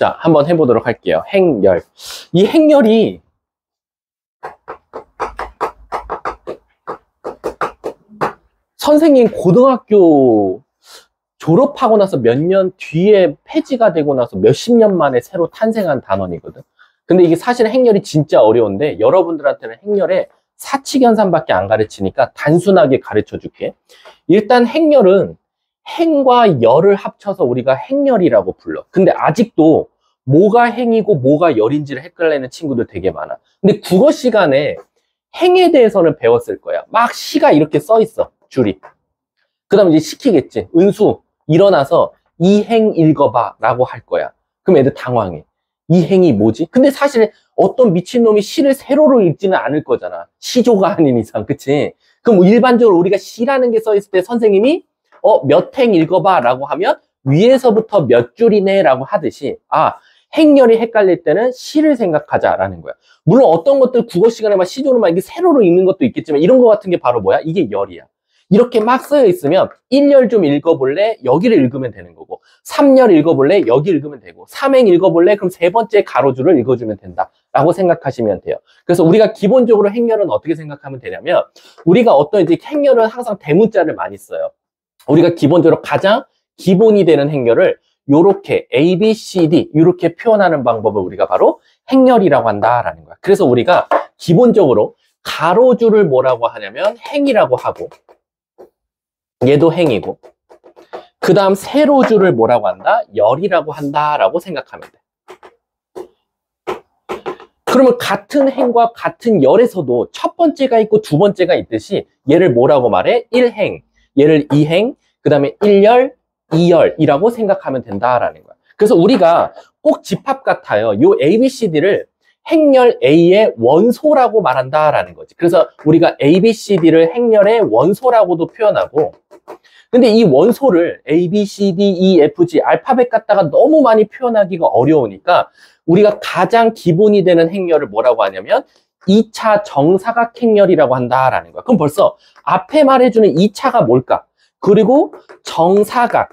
자, 한번 해보도록 할게요. 행열. 이 행열이 선생님 고등학교 졸업하고 나서 몇 년 뒤에 폐지가 되고 나서 몇십 년 만에 새로 탄생한 단원이거든. 근데 이게 사실 행열이 진짜 어려운데 여러분들한테는 행열의 사칙연산밖에 안 가르치니까 단순하게 가르쳐 줄게. 일단 행열은 행과 열을 합쳐서 우리가 행열이라고 불러. 근데 아직도 뭐가 행이고 뭐가 열인지를 헷갈리는 친구들 되게 많아. 근데 국어 시간에 행에 대해서는 배웠을 거야. 막 시가 이렇게 써 있어, 줄이. 그 다음에 이제 시키겠지. 은수 일어나서 이 행 읽어봐 라고 할 거야. 그럼 애들 당황해. 이 행이 뭐지? 근데 사실 어떤 미친놈이 시를 세로로 읽지는 않을 거잖아. 시조가 아닌 이상, 그치? 그럼 일반적으로 우리가 시라는 게 써 있을 때 선생님이 몇 행 읽어봐 라고 하면 위에서부터 몇 줄이네 라고 하듯이 행열이 헷갈릴 때는 시를 생각하자라는 거야. 물론 어떤 것들 국어 시간에 막 시조로 막 이게 세로로 읽는 것도 있겠지만 이런 거 같은 게 바로 뭐야? 이게 열이야. 이렇게 막 쓰여 있으면 1열 좀 읽어볼래? 여기를 읽으면 되는 거고 3열 읽어볼래? 여기 읽으면 되고 3행 읽어볼래? 그럼 세 번째 가로줄을 읽어주면 된다 라고 생각하시면 돼요. 그래서 우리가 기본적으로 행열은 어떻게 생각하면 되냐면 우리가 어떤 이제 행열은 항상 대문자를 많이 써요. 우리가 기본적으로 가장 기본이 되는 행열을 요렇게 A, B, C, D 이렇게 표현하는 방법을 우리가 바로 행열이라고 한다라는 거야. 그래서 우리가 기본적으로 가로줄을 뭐라고 하냐면 행이라고 하고 얘도 행이고 그 다음 세로줄을 뭐라고 한다? 열이라고 한다라고 생각하면 돼. 그러면 같은 행과 같은 열에서도 첫 번째가 있고 두 번째가 있듯이 얘를 뭐라고 말해? 1행, 얘를 2행, 그 다음에 1열, 2열이라고 생각하면 된다라는 거야. 그래서 우리가 꼭 집합 같아요. 요 A, B, C, D를 행열 A의 원소라고 말한다라는 거지. 그래서 우리가 A, B, C, D를 행열의 원소라고도 표현하고 근데 이 원소를 A, B, C, D, E, F, G 알파벳 갖다가 너무 많이 표현하기가 어려우니까 우리가 가장 기본이 되는 행열을 뭐라고 하냐면 2차 정사각 행열이라고 한다라는 거야. 그럼 벌써 앞에 말해주는 2차가 뭘까? 그리고 정사각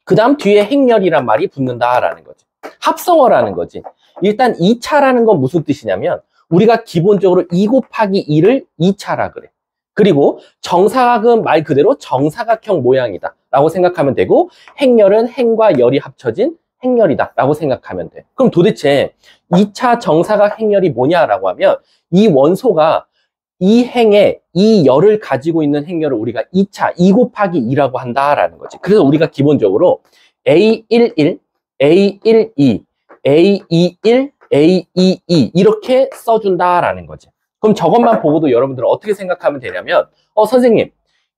그 다음 뒤에 행열이란 말이 붙는다라는 거지. 합성어라는 거지. 일단 2차라는 건 무슨 뜻이냐면 우리가 기본적으로 2 곱하기 2를 2차라 그래. 그리고 정사각은 말 그대로 정사각형 모양이다 라고 생각하면 되고 행열은 행과 열이 합쳐진 행열이다 라고 생각하면 돼. 그럼 도대체 2차 정사각 행열이 뭐냐라고 하면 이 원소가 이 행에 이 열을 가지고 있는 행열을 우리가 2차 2 곱하기 2라고 한다라는 거지. 그래서 우리가 기본적으로 A11, A12, A21, A22 이렇게 써준다라는 거지. 그럼 저것만 보고도 여러분들은 어떻게 생각하면 되냐면 선생님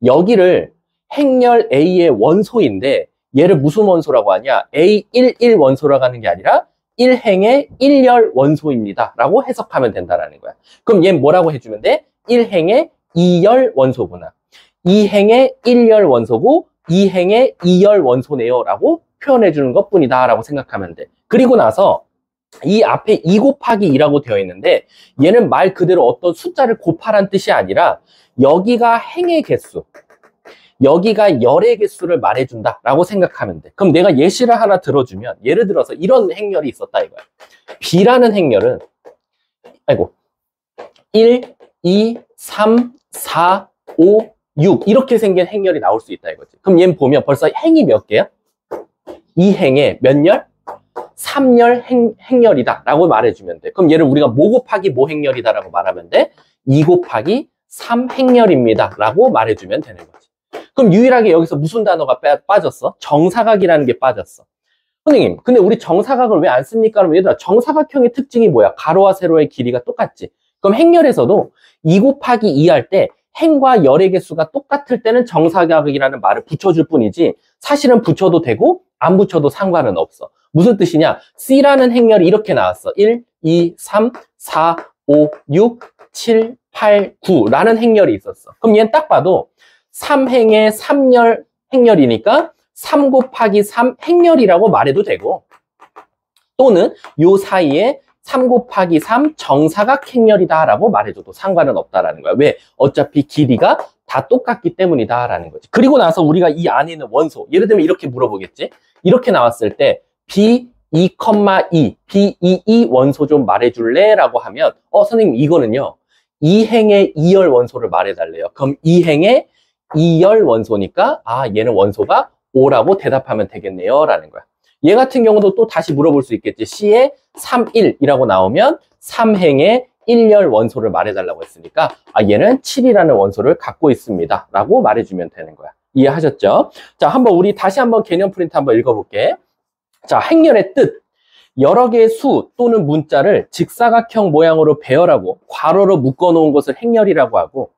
여기를 행열 A의 원소인데 얘를 무슨 원소라고 하냐? A11 원소라고 하는 게 아니라 1행의 1열 원소입니다 라고 해석하면 된다라는 거야. 그럼 얘는 뭐라고 해주면 돼? 1행의 2열 원소구나. 2행의 1열 원소고 2행의 2열 원소네요 라고 표현해 주는 것 뿐이다 라고 생각하면 돼. 그리고 나서 이 앞에 2 곱하기 2라고 되어 있는데 얘는 말 그대로 어떤 숫자를 곱하란 뜻이 아니라 여기가 행의 개수 여기가 열의 개수를 말해준다 라고 생각하면 돼. 그럼 내가 예시를 하나 들어주면 예를 들어서 이런 행열이 있었다 이거야. B라는 행열은 1, 2, 3, 4, 5, 6 이렇게 생긴 행열이 나올 수 있다 이거지. 그럼 얘는 보면 벌써 행이 몇 개야? 이 행에 몇 열? 3열 행열이다 라고 말해주면 돼. 그럼 얘를 우리가 뭐 곱하기 뭐 행열이다 라고 말하면 돼? 2 곱하기 3 행열입니다 라고 말해주면 되는 거지. 그럼 유일하게 여기서 무슨 단어가 빠졌어? 정사각이라는 게 빠졌어. 선생님 근데 우리 정사각을 왜 안 씁니까? 그러면 얘들아 정사각형의 특징이 뭐야? 가로와 세로의 길이가 똑같지. 그럼 행열에서도 2 곱하기 2 할 때 행과 열의 개수가 똑같을 때는 정사각이라는 말을 붙여줄 뿐이지 사실은 붙여도 되고 안 붙여도 상관은 없어. 무슨 뜻이냐? C라는 행열이 이렇게 나왔어. 1, 2, 3, 4, 5, 6, 7, 8, 9라는 행열이 있었어. 그럼 얘는 딱 봐도 3행의 3열 행열이니까 3 곱하기 3 행열이라고 말해도 되고 또는 요 사이에 3 곱하기 3 정사각 행열이다 라고 말해줘도 상관은 없다라는 거야. 왜? 어차피 길이가 다 똑같기 때문이다 라는 거지. 그리고 나서 우리가 이 안에 있는 원소 예를 들면 이렇게 물어보겠지. 이렇게 나왔을 때 B, 2, B22 원소 좀 말해줄래? 라고 하면 선생님 이거는요 2행의 2열 원소를 말해달래요. 그럼 2행의 2열 원소니까 얘는 원소가 5라고 대답하면 되겠네요 라는 거야. 얘 같은 경우도 또 다시 물어볼 수 있겠지. C에 3, 1이라고 나오면 3행의 1열 원소를 말해달라고 했으니까 얘는 7이라는 원소를 갖고 있습니다 라고 말해주면 되는 거야. 이해하셨죠? 자, 우리 다시 한번 개념 프린트 한번 읽어볼게. 자, 행렬의 뜻. 여러 개의 수 또는 문자를 직사각형 모양으로 배열하고 괄호로 묶어놓은 것을 행렬이라고 하고,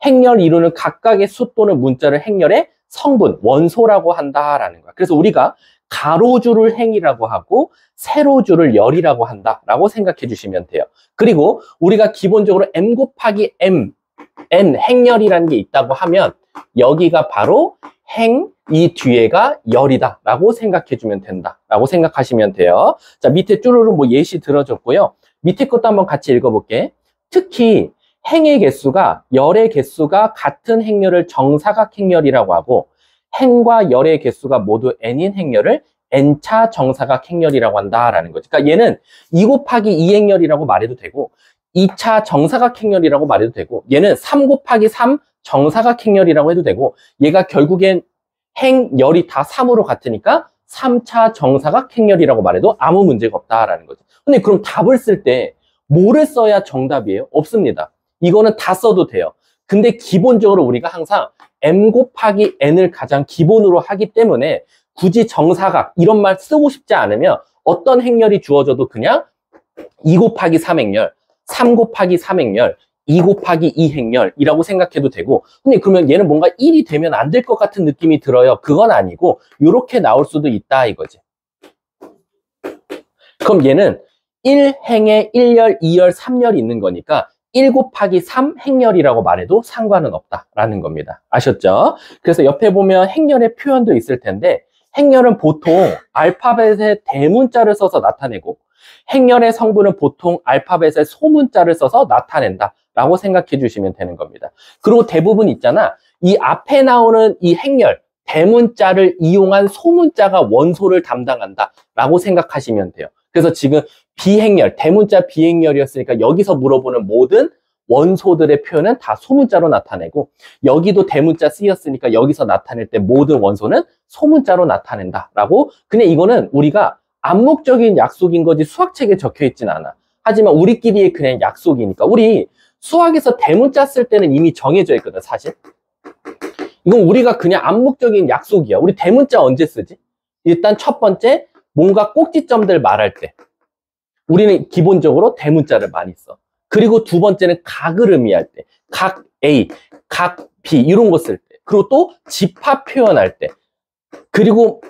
행렬 이루는 각각의 수 또는 문자를 행렬의 성분, 원소라고 한다라는 거야. 그래서 우리가 가로줄을 행이라고 하고 세로줄을 열이라고 한다라고 생각해 주시면 돼요. 그리고 우리가 기본적으로 m 곱하기 m, n 행렬이라는 게 있다고 하면 여기가 바로 행, 이 뒤에가 열이다 라고 생각해 주면 된다 라고 생각하시면 돼요. 자, 밑에 쭈루루 예시 들어줬고요. 밑에 것도 한번 같이 읽어볼게. 특히 행의 개수가 열의 개수가 같은 행렬을 정사각 행렬이라고 하고, 행과 열의 개수가 모두 n인 행렬을 n차 정사각 행렬이라고 한다라는 거지. 그러니까 얘는 2 곱하기 2 행렬이라고 말해도 되고 2차 정사각 행렬이라고 말해도 되고, 얘는 3 곱하기 3 정사각 행렬이라고 해도 되고, 얘가 결국엔 행, 열이 다 3으로 같으니까 3차 정사각 행렬이라고 말해도 아무 문제가 없다라는 거죠. 근데 그럼 답을 쓸 때 뭐를 써야 정답이에요? 없습니다. 이거는 다 써도 돼요. 근데 기본적으로 우리가 항상 m 곱하기 n을 가장 기본으로 하기 때문에 굳이 정사각 이런 말 쓰고 싶지 않으면 어떤 행렬이 주어져도 그냥 2 곱하기 3 행렬, 3 곱하기 3 행렬, 2 곱하기 2 행렬이라고 생각해도 되고, 근데 그러면 얘는 뭔가 1이 되면 안 될 것 같은 느낌이 들어요. 그건 아니고 이렇게 나올 수도 있다 이거지. 그럼 얘는 1행에 1열, 2열, 3열이 있는 거니까 1 곱하기 3 행렬이라고 말해도 상관은 없다라는 겁니다. 아셨죠? 그래서 옆에 보면 행렬의 표현도 있을 텐데, 행렬은 보통 알파벳의 대문자를 써서 나타내고 행렬의 성분은 보통 알파벳의 소문자를 써서 나타낸다 라고 생각해 주시면 되는 겁니다. 그리고 대부분 있잖아, 이 앞에 나오는 이 행렬 대문자를 이용한 소문자가 원소를 담당한다 라고 생각하시면 돼요. 그래서 지금 비행렬, 대문자 비행렬이었으니까 여기서 물어보는 모든 원소들의 표현은 다 소문자로 나타내고, 여기도 대문자 쓰였으니까 여기서 나타낼 때 모든 원소는 소문자로 나타낸다 라고. 그냥 이거는 우리가 암묵적인 약속인 거지 수학책에 적혀 있진 않아. 하지만 우리끼리의 그냥 약속이니까. 우리 수학에서 대문자 쓸 때는 이미 정해져 있거든 사실. 이건 우리가 그냥 암묵적인 약속이야. 우리 대문자 언제 쓰지? 일단 첫 번째, 뭔가 꼭지점들 말할 때 우리는 기본적으로 대문자를 많이 써. 그리고 두 번째는 각을 의미할 때, 각 A, 각 B 이런 거 쓸 때, 그리고 또 집합 표현할 때, 그리고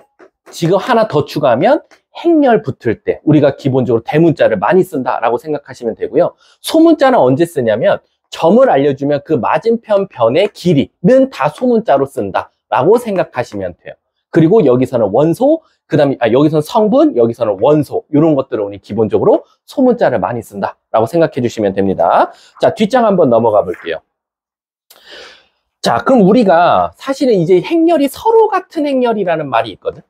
지금 하나 더 추가하면 행렬 붙을 때 우리가 기본적으로 대문자를 많이 쓴다라고 생각하시면 되고요. 소문자는 언제 쓰냐면 점을 알려주면 그 맞은편 변의 길이는 다 소문자로 쓴다라고 생각하시면 돼요. 그리고 여기서는 원소, 그 다음에 여기서는 성분, 여기서는 원소, 이런 것들을 우리 기본적으로 소문자를 많이 쓴다라고 생각해 주시면 됩니다. 자, 뒷장 한번 넘어가 볼게요. 자, 그럼 우리가 사실은 이제 행렬이 서로 같은 행렬이라는 말이 있거든.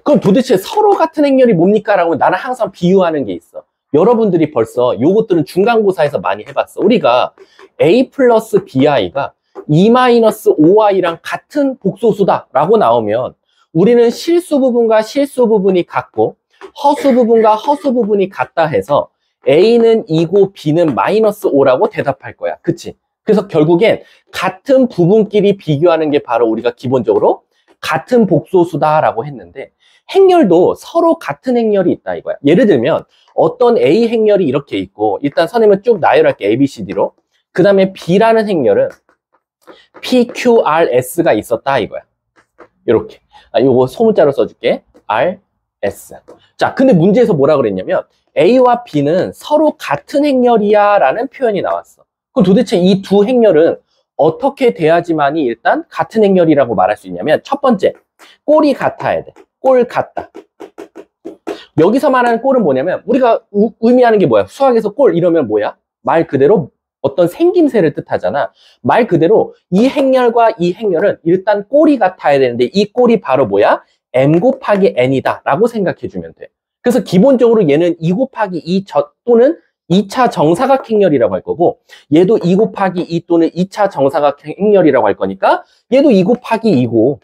그럼 도대체 서로 같은 행렬이 뭡니까? 라고 나는 항상 비유하는 게 있어. 여러분들이 벌써 요것들은 중간고사에서 많이 해봤어. 우리가 A 플러스 BI가 2-5i랑 같은 복소수다 라고 나오면 우리는 실수 부분과 실수 부분이 같고 허수 부분과 허수 부분이 같다 해서 A는 2고 B는 -5라고 대답할 거야. 그치? 그래서 결국엔 같은 부분끼리 비교하는 게 바로 우리가 기본적으로 같은 복소수다라고 했는데, 행렬도 서로 같은 행렬이 있다 이거야. 예를 들면 어떤 A 행렬이 이렇게 있고, 일단 선생님은 쭉 나열할게. A, B, C, D로. 그 다음에 B라는 행렬은 P, Q, R, S가 있었다 이거야. 이렇게. 요거 소문자로 써줄게. R, S. 자, 근데 문제에서 뭐라 그랬냐면 A와 B는 서로 같은 행렬이야 라는 표현이 나왔어. 그럼 도대체 이 두 행렬은 어떻게 돼야지만이 일단 같은 행렬이라고 말할 수 있냐면, 첫 번째, 꼴이 같아야 돼. 꼴 같다. 여기서 말하는 꼴은 뭐냐면, 우리가 의미하는 게 뭐야? 수학에서 꼴 이러면 뭐야? 말 그대로 어떤 생김새를 뜻하잖아. 말 그대로 이 행렬과 이 행렬은 일단 꼴이 같아야 되는데, 이 꼴이 바로 뭐야? m 곱하기 n이다 라고 생각해 주면 돼. 그래서 기본적으로 얘는 2 곱하기 2 또는 2차 정사각행렬이라고 할 거고, 얘도 2 곱하기 2 또는 2차 정사각행렬이라고 할 거니까 얘도 2 곱하기 2고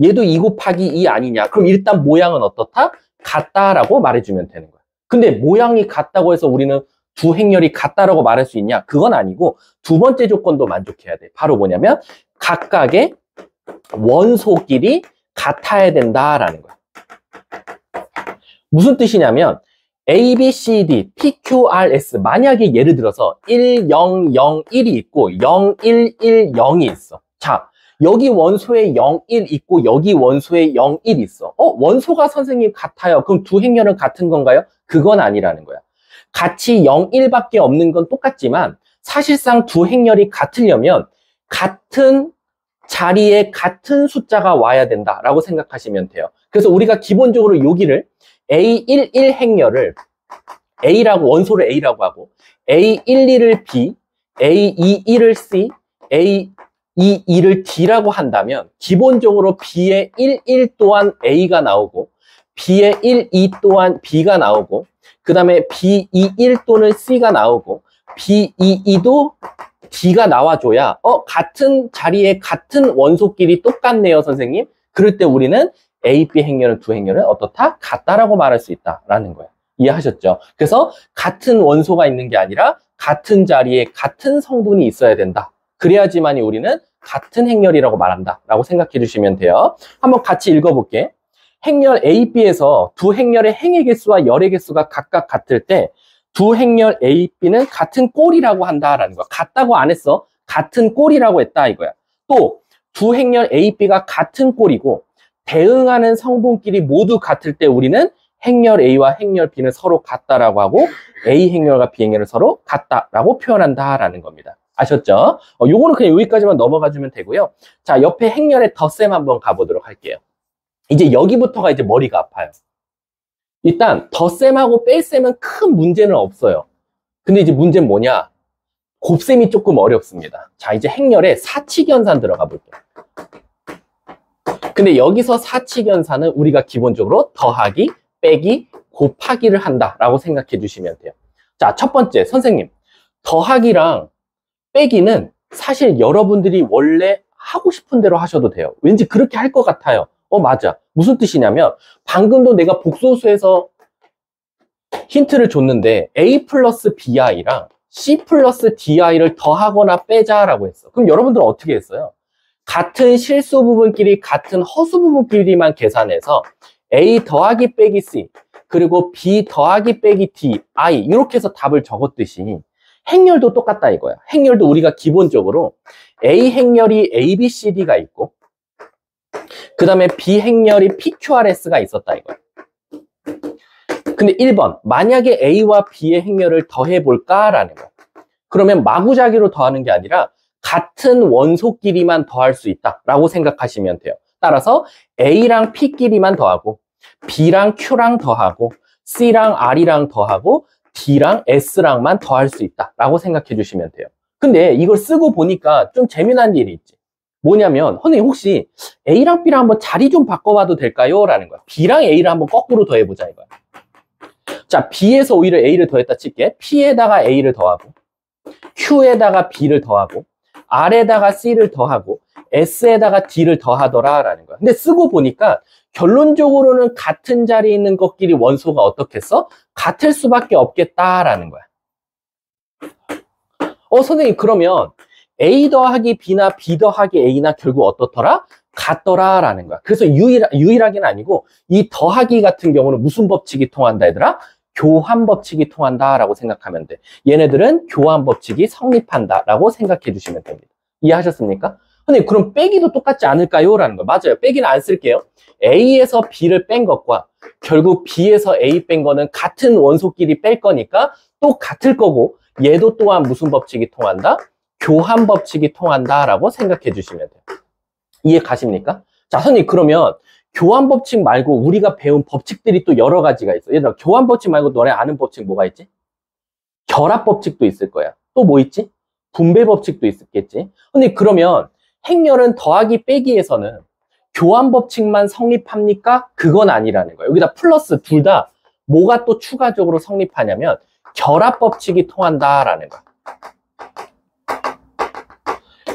얘도 2 곱하기 2 아니냐. 그럼 일단 모양은 어떻다? 같다라고 말해주면 되는 거야. 근데 모양이 같다고 해서 우리는 두 행렬이 같다라고 말할 수 있냐? 그건 아니고 두 번째 조건도 만족해야 돼. 바로 뭐냐면 각각의 원소끼리 같아야 된다라는 거야. 무슨 뜻이냐면 A, B, C, D, P, Q, R, S 만약에 예를 들어서 1, 0, 0, 1이 있고 0, 1, 1, 0이 있어. 자, 여기 원소에 0, 1 있고 여기 원소에 0, 1 있어. 원소가 선생님 같아요. 그럼 두 행렬은 같은 건가요? 그건 아니라는 거야. 같이 0, 1밖에 없는 건 똑같지만 사실상 두 행렬이 같으려면 같은 자리에 같은 숫자가 와야 된다라고 생각하시면 돼요. 그래서 우리가 기본적으로 여기를 A11 행렬을 A라고 원소를 A라고 하고 A12를 B, A22를 C, A22를 D라고 한다면 기본적으로 B의 11 또한 A가 나오고 B의 12 또한 B가 나오고 그 다음에 B21 또는 C가 나오고 B22도 D가 나와줘야 같은 자리에 같은 원소끼리 똑같네요 선생님. 그럴 때 우리는 A, B 행렬은 두 행렬은 어떻다? 같다라고 말할 수 있다라는 거예요. 이해하셨죠? 그래서 같은 원소가 있는 게 아니라 같은 자리에 같은 성분이 있어야 된다. 그래야지만이 우리는 같은 행렬이라고 말한다라고 생각해 주시면 돼요. 한번 같이 읽어볼게. 행렬 A, B에서 두 행렬의 행의 개수와 열의 개수가 각각 같을 때 두 행렬 A, B는 같은 꼴이라고 한다라는 거야. 같다고 안 했어. 같은 꼴이라고 했다 이거야. 또 두 행렬 A, B가 같은 꼴이고 대응하는 성분끼리 모두 같을 때 우리는 행렬 A와 행렬 B는 서로 같다라고 하고 A 행렬과 B 행렬은 서로 같다라고 표현한다라는 겁니다. 아셨죠? 요거는 그냥 여기까지만 넘어가 주면 되고요. 자, 옆에 행렬의 덧셈 한번 가보도록 할게요. 이제 여기부터가 이제 머리가 아파요. 일단 덧셈하고 뺄셈은 큰 문제는 없어요. 근데 이제 문제는 뭐냐? 곱셈이 조금 어렵습니다. 자, 이제 행렬에 사칙연산 들어가 볼게요. 근데 여기서 사칙연산은 우리가 기본적으로 더하기, 빼기, 곱하기를 한다라고 생각해 주시면 돼요. 자, 첫 번째 선생님, 더하기랑 빼기는 사실 여러분들이 원래 하고 싶은 대로 하셔도 돼요. 왠지 그렇게 할 것 같아요. 맞아. 무슨 뜻이냐면 방금도 내가 복소수에서 힌트를 줬는데 A 플러스 BI랑 C 플러스 DI를 더하거나 빼자라고 했어. 그럼 여러분들은 어떻게 했어요? 같은 실수 부분끼리 같은 허수 부분끼리만 계산해서 A 더하기 빼기 C 그리고 B 더하기 빼기 D, I 이렇게 해서 답을 적었듯이 행렬도 똑같다 이거야. 행렬도 우리가 기본적으로 A 행렬이 A, B, C, D가 있고 그 다음에 B 행렬이 P, Q, R, S가 있었다 이거야. 근데 1번 만약에 A와 B의 행렬을 더해볼까라는 거야. 그러면 마구잡이로 더하는 게 아니라 같은 원소끼리만 더할 수 있다라고 생각하시면 돼요. 따라서 A랑 P끼리만 더하고 B랑 Q랑 더하고 C랑 R이랑 더하고 D랑 S랑만 더할 수 있다라고 생각해 주시면 돼요. 근데 이걸 쓰고 보니까 좀 재미난 일이 있지. 뭐냐면 선생님 혹시 A랑 B랑 한번 자리 좀 바꿔봐도 될까요? 라는 거야. B랑 A를 한번 거꾸로 더해보자 이거야. 자, B에서 오히려 A를 더했다 칠게. P에다가 A를 더하고 Q에다가 B를 더하고 R에다가 C를 더하고 S에다가 D를 더하더라 라는 거야. 근데 쓰고 보니까 결론적으로는 같은 자리에 있는 것끼리 원소가 어떻겠어? 같을 수밖에 없겠다라는 거야. 선생님 그러면 A 더하기 B나 B 더하기 A나 결국 어떻더라? 같더라 라는 거야. 그래서 유일하게는 아니고 이 더하기 같은 경우는 무슨 법칙이 통한다 얘들아? 교환 법칙이 통한다 라고 생각하면 돼. 얘네들은 교환 법칙이 성립한다 라고 생각해 주시면 됩니다. 이해하셨습니까? 근데 그럼 빼기도 똑같지 않을까요? 라는 거. 맞아요. 빼기는 안 쓸게요. A에서 B를 뺀 것과 결국 B에서 A 뺀 거는 같은 원소끼리 뺄 거니까 또 같을 거고 얘도 또한 무슨 법칙이 통한다? 교환 법칙이 통한다 라고 생각해 주시면 돼요. 이해 가십니까? 자, 선생님 그러면 교환 법칙 말고 우리가 배운 법칙들이 또 여러 가지가 있어. 얘들아, 교환 법칙 말고 너네 아는 법칙 뭐가 있지? 결합 법칙도 있을 거야. 또 뭐 있지? 분배 법칙도 있겠지. 근데 그러면 행렬은 더하기 빼기에서는 교환 법칙만 성립합니까? 그건 아니라는 거예요. 여기다 플러스 둘 다 뭐가 또 추가적으로 성립하냐면 결합 법칙이 통한다라는 거야.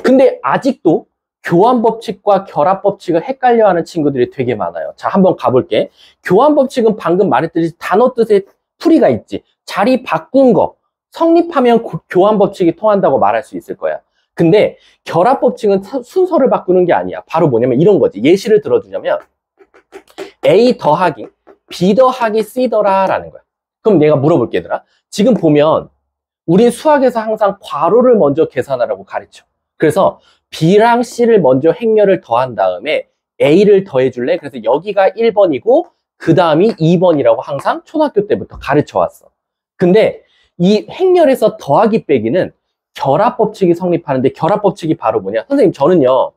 근데 아직도 교환 법칙과 결합 법칙을 헷갈려하는 친구들이 되게 많아요. 자, 한번 가볼게. 교환 법칙은 방금 말했듯이 단어 뜻에 풀이가 있지. 자리 바꾼 거 성립하면 교환 법칙이 통한다고 말할 수 있을 거야. 근데 결합 법칙은 순서를 바꾸는 게 아니야. 바로 뭐냐면 이런 거지. 예시를 들어주자면 A 더하기 B 더하기 C 더라라는 거야. 그럼 내가 물어볼게, 얘들아. 지금 보면 우린 수학에서 항상 괄호를 먼저 계산하라고 가르쳐. 그래서 B랑 C를 먼저 행렬을 더한 다음에 A를 더해줄래? 그래서 여기가 1번이고 그 다음이 2번이라고 항상 초등학교 때부터 가르쳐 왔어. 근데 이 행렬에서 더하기 빼기는 결합 법칙이 성립하는데 결합 법칙이 바로 뭐냐? 선생님, 저는요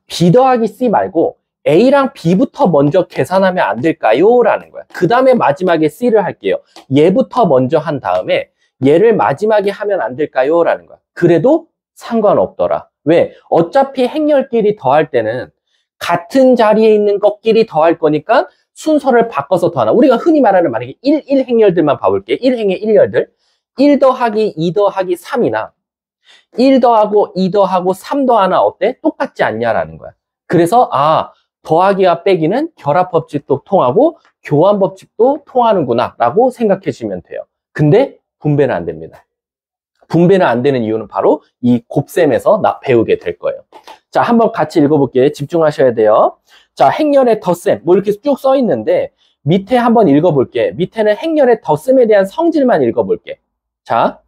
B 더하기 C 말고 A랑 B부터 먼저 계산하면 안 될까요? 라는 거야. 그 다음에 마지막에 C를 할게요. 얘부터 먼저 한 다음에 얘를 마지막에 하면 안 될까요? 라는 거야. 그래도 상관없더라. 왜? 어차피 행렬끼리 더할 때는 같은 자리에 있는 것끼리 더할 거니까 순서를 바꿔서 더하나. 우리가 흔히 말하는 만약에 1 행렬들만 봐볼게. 1행의 1열들. 1 더하기 2 더하기 3이나 1 더하고 2 더하고 3 더하나 어때? 똑같지 않냐라는 거야. 그래서 더하기와 빼기는 결합 법칙도 통하고 교환 법칙도 통하는구나 라고 생각해 주시면 돼요. 근데 분배는 안 됩니다. 분배는 안 되는 이유는 바로 이 곱셈에서 배우게 될 거예요. 자, 한번 같이 읽어볼게요. 집중하셔야 돼요. 자, 행렬의 덧셈 뭐 이렇게 쭉 써 있는데 밑에 한번 읽어볼게. 밑에는 행렬의 덧셈에 대한 성질만 읽어볼게. 자,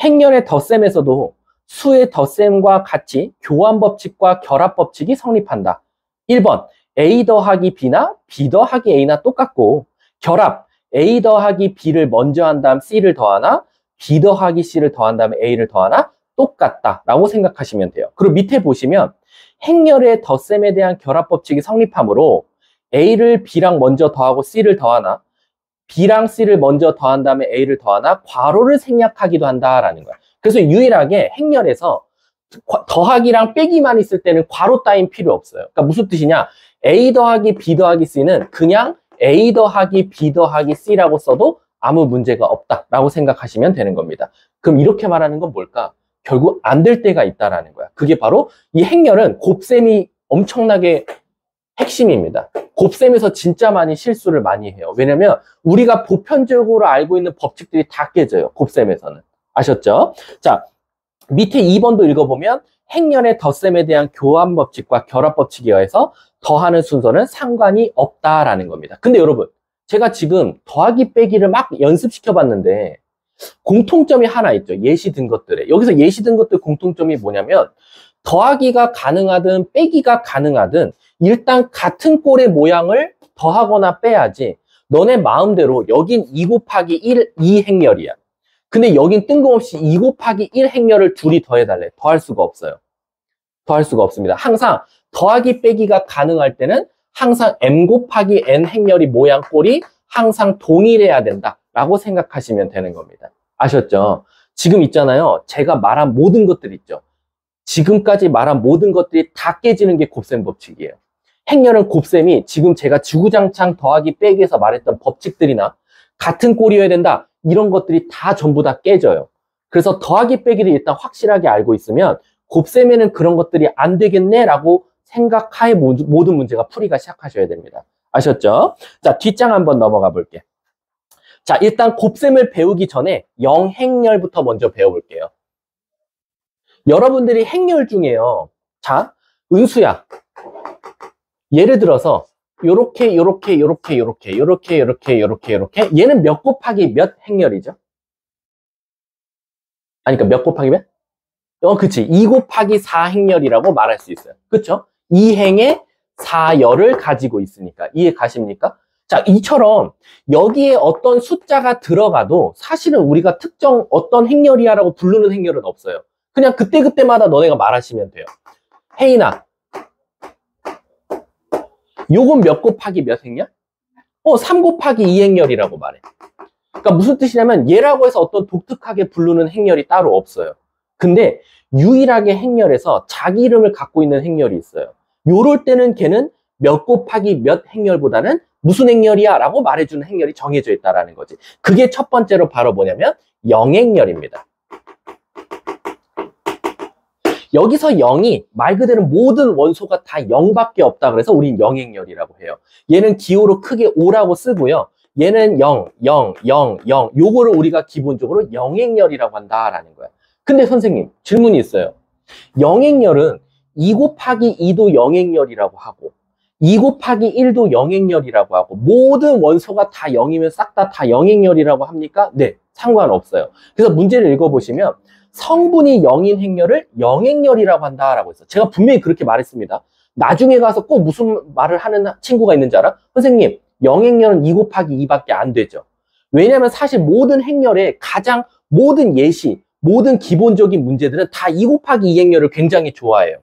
행렬의 덧셈에서도 수의 덧셈과 같이 교환 법칙과 결합 법칙이 성립한다. 1번 A 더하기 B나 B 더하기 A나 똑같고, 결합 A 더하기 B를 먼저 한 다음 C를 더하나 B 더하기 C를 더한 다음에 A를 더하나 똑같다라고 생각하시면 돼요. 그리고 밑에 보시면 행렬의 덧셈에 대한 결합 법칙이 성립하므로 A를 B랑 먼저 더하고 C를 더하나 B랑 C를 먼저 더한 다음에 A를 더하나 괄호를 생략하기도 한다라는 거야. 그래서 유일하게 행렬에서 더하기랑 빼기만 있을 때는 괄호 따윈 필요 없어요. 그러니까 무슨 뜻이냐? A 더하기 B 더하기 C는 그냥 A 더하기 B 더하기 C라고 써도 아무 문제가 없다라고 생각하시면 되는 겁니다. 그럼 이렇게 말하는 건 뭘까? 결국 안 될 때가 있다라는 거야. 그게 바로 이 행렬은 곱셈이 엄청나게 핵심입니다. 곱셈에서 진짜 많이 실수를 많이 해요. 왜냐면 우리가 보편적으로 알고 있는 법칙들이 다 깨져요. 곱셈에서는. 아셨죠? 자, 밑에 2번도 읽어보면 행렬의 덧셈에 대한 교환 법칙과 결합 법칙에 의해서 더하는 순서는 상관이 없다라는 겁니다. 근데 여러분, 제가 지금 더하기 빼기를 막 연습시켜 봤는데 공통점이 하나 있죠. 예시 든 것들에. 여기서 예시 든 것들 공통점이 뭐냐면 더하기가 가능하든 빼기가 가능하든 일단 같은 꼴의 모양을 더하거나 빼야지 너네 마음대로 여긴 2 곱하기 1, 2 행렬이야. 근데 여긴 뜬금없이 2 곱하기 1 행렬을 둘이 더해달래. 더할 수가 없어요. 더할 수가 없습니다. 항상 더하기 빼기가 가능할 때는 항상 m 곱하기 n 행렬이 모양 꼴이 항상 동일해야 된다라고 생각하시면 되는 겁니다. 아셨죠? 지금 있잖아요. 제가 말한 모든 것들 있죠. 지금까지 말한 모든 것들이 다 깨지는 게 곱셈 법칙이에요. 행렬은 곱셈이 지금 제가 주구장창 더하기 빼기에서 말했던 법칙들이나 같은 꼴이어야 된다. 이런 것들이 다 전부 다 깨져요. 그래서 더하기 빼기를 일단 확실하게 알고 있으면 곱셈에는 그런 것들이 안 되겠네라고 생각하에 모든 문제가 풀이가 시작하셔야 됩니다. 아셨죠? 자, 뒷장 한번 넘어가 볼게. 자, 일단 곱셈을 배우기 전에 영행렬부터 먼저 배워볼게요. 여러분들이 행렬 중에요. 자, 은수야. 예를 들어서 요렇게 얘는 몇 곱하기 몇 행렬이죠? 아니, 그러니까 몇 곱하기 몇? 그치. 2 곱하기 4 행렬이라고 말할 수 있어요. 그쵸? 2행의 4열을 가지고 있으니까. 이해 가십니까? 자, 이처럼 여기에 어떤 숫자가 들어가도 사실은 우리가 특정 어떤 행렬이야라고 부르는 행렬은 없어요. 그냥 그때그때마다 너네가 말하시면 돼요. 혜인아, 요건 몇 곱하기 몇 행렬? 3 곱하기 2 행렬이라고 말해. 그러니까 무슨 뜻이냐면 얘라고 해서 어떤 독특하게 부르는 행렬이 따로 없어요. 근데 유일하게 행렬에서 자기 이름을 갖고 있는 행렬이 있어요. 요럴 때는 걔는 몇 곱하기 몇 행렬보다는 무슨 행렬이야? 라고 말해주는 행렬이 정해져 있다라는 거지. 그게 첫 번째로 바로 뭐냐면 영행렬입니다. 여기서 0이 말 그대로 모든 원소가 다 0밖에 없다 그래서 우린 영행렬이라고 해요. 얘는 기호로 크게 5라고 쓰고요. 얘는 0, 0, 0, 0 요거를 우리가 기본적으로 영행렬이라고 한다라는 거야. 근데 선생님 질문이 있어요. 영행렬은 2 곱하기 2도 영행렬이라고 하고 2 곱하기 1도 영행렬이라고 하고 모든 원소가 다 0이면 싹 다 영행렬이라고 합니까? 네, 상관없어요. 그래서 문제를 읽어보시면 성분이 0인 행렬을 영행렬이라고 한다라고 했어요. 제가 분명히 그렇게 말했습니다. 나중에 가서 꼭 무슨 말을 하는 친구가 있는지 알아? 선생님, 영행렬은 2 곱하기 2밖에 안 되죠. 왜냐하면 사실 모든 행렬의 가장 모든 예시, 모든 기본적인 문제들은 다 2 곱하기 2 행렬을 굉장히 좋아해요.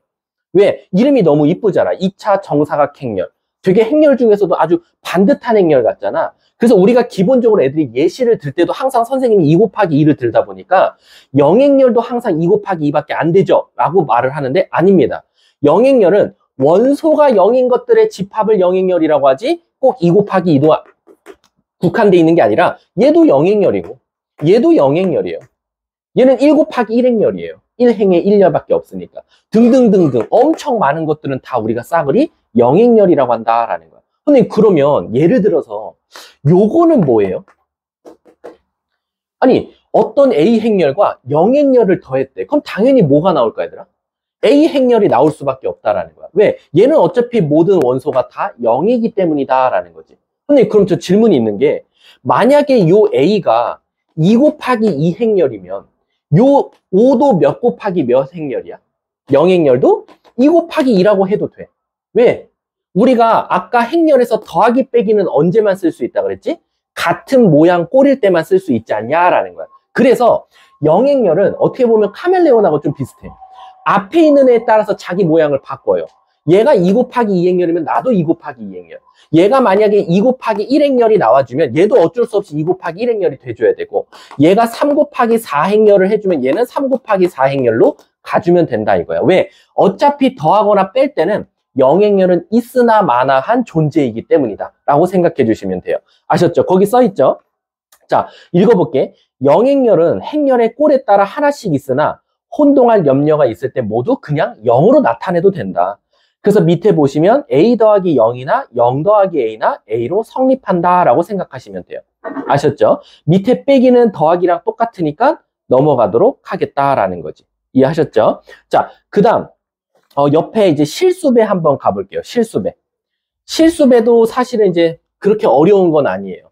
왜? 이름이 너무 이쁘잖아. 2차 정사각 행렬. 되게 행렬 중에서도 아주 반듯한 행렬 같잖아. 그래서 우리가 기본적으로 애들이 예시를 들 때도 항상 선생님이 2 곱하기 2를 들다 보니까 영행렬도 항상 2 곱하기 2밖에 안 되죠 라고 말을 하는데 아닙니다. 영행렬은 원소가 0인 것들의 집합을 영행렬이라고 하지 꼭 2 곱하기 2도 국한되어 있는 게 아니라 얘도 영행렬이고 얘도 영행렬이에요. 얘는 1 곱하기 1행렬이에요. 1행에 1렬밖에 없으니까. 등등등등 엄청 많은 것들은 다 우리가 싸그리 영행렬이라고 한다라는 거야. 근데 그러면 예를 들어서 요거는 뭐예요? 아니 어떤 A 행렬과 영행렬을 더했대. 그럼 당연히 뭐가 나올까 얘들아? A 행렬이 나올 수밖에 없다라는 거야. 왜? 얘는 어차피 모든 원소가 다 0이기 때문이다 라는 거지. 근데 그럼 저 질문이 있는 게 만약에 요 A가 2 곱하기 2 행렬이면 요 5도 몇 곱하기 몇 행렬이야? 영행렬도 2 곱하기 2라고 해도 돼. 왜? 우리가 아까 행렬에서 더하기 빼기는 언제만 쓸 수 있다 그랬지? 같은 모양 꼴일 때만 쓸 수 있지 않냐라는 거야. 그래서 영행렬은 어떻게 보면 카멜레온하고 좀 비슷해. 앞에 있는 애에 따라서 자기 모양을 바꿔요. 얘가 2 곱하기 2행렬이면 나도 2 곱하기 2행렬. 얘가 만약에 2 곱하기 1행렬이 나와주면 얘도 어쩔 수 없이 2 곱하기 1행렬이 돼줘야 되고 얘가 3 곱하기 4행렬을 해주면 얘는 3 곱하기 4행렬로 가주면 된다 이거야. 왜? 어차피 더하거나 뺄 때는 영행렬은 있으나 마나한 존재이기 때문이다 라고 생각해 주시면 돼요. 아셨죠? 거기 써있죠? 자, 읽어볼게. 영행렬은 행렬의 꼴에 따라 하나씩 있으나 혼동할 염려가 있을 때 모두 그냥 0으로 나타내도 된다. 그래서 밑에 보시면 A 더하기 0이나 0 더하기 A나 A로 성립한다 라고 생각하시면 돼요. 아셨죠? 밑에 빼기는 더하기랑 똑같으니까 넘어가도록 하겠다라는 거지. 이해하셨죠? 자, 그 다음 옆에 이제 실수배 한번 가볼게요. 실수배. 실수배도 사실은 이제 그렇게 어려운 건 아니에요.